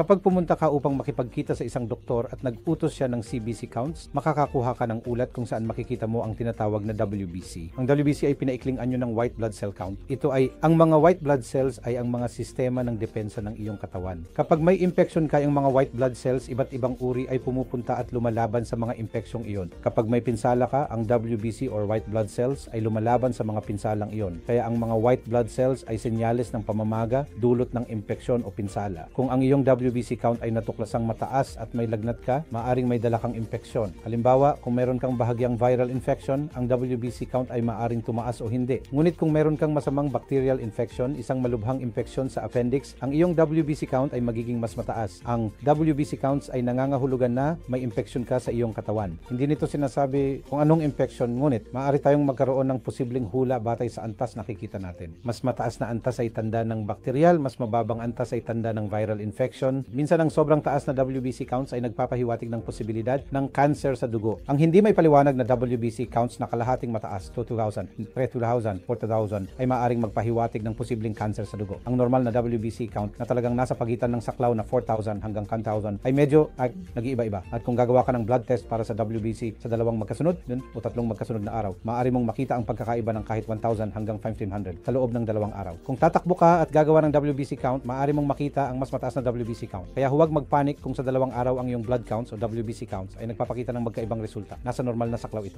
Kapag pumunta ka upang makipagkita sa isang doktor at nag-utos siya ng CBC counts, makakakuha ka ng ulat kung saan makikita mo ang tinatawag na WBC. Ang WBC ay pinaikling anyo ng white blood cell count. Ito ay, ang mga white blood cells ay ang mga sistema ng depensa ng iyong katawan. Kapag may infection ka, ang mga white blood cells, iba't ibang uri ay pumupunta at lumalaban sa mga infeksyong iyon. Kapag may pinsala ka, ang WBC or white blood cells ay lumalaban sa mga pinsalang iyon. Kaya ang mga white blood cells ay senyales ng pamamaga, dulot ng infeksyon o pinsala. Kung ang iyong WBC count ay natuklasang mataas at may lagnat ka, maaring may dala kang infeksyon. Halimbawa, kung meron kang bahagyang viral infection, ang WBC count ay maaring tumaas o hindi. Ngunit kung meron kang masamang bacterial infection, isang malubhang infeksyon sa appendix, ang iyong WBC count ay magiging mas mataas. Ang WBC counts ay nangangahulugan na may infeksyon ka sa iyong katawan. Hindi nito sinasabi kung anong infeksyon, ngunit maaari tayong magkaroon ng posibleng hula batay sa antas nakikita natin. Mas mataas na antas ay tanda ng bacterial, mas mababang antas ay tanda ng viral infection. Minsan ang sobrang taas na WBC counts ay nagpapahiwatig ng posibilidad ng cancer sa dugo. Ang hindi may paliwanag na WBC counts na kalahating mataas, 2,000, 3,000, 4,000, ay maaaring magpahiwatig ng posibleng cancer sa dugo. Ang normal na WBC count na talagang nasa pagitan ng saklaw na 4,000 hanggang 10,000 ay medyo nag-iiba-iba. At kung gagawa ka ng blood test para sa WBC sa dalawang magkasunod o tatlong magkasunod na araw, maaari mong makita ang pagkakaiba ng kahit 1,000 hanggang 1,500 sa loob ng dalawang araw. Kung tatakbo ka at gagawa ng WBC count, maaari mong makita ang mas mataas na WBC count. Kaya huwag magpanik kung sa dalawang araw ang iyong blood counts o WBC counts ay nagpapakita ng magkaibang resulta. Nasa normal na saklaw ito.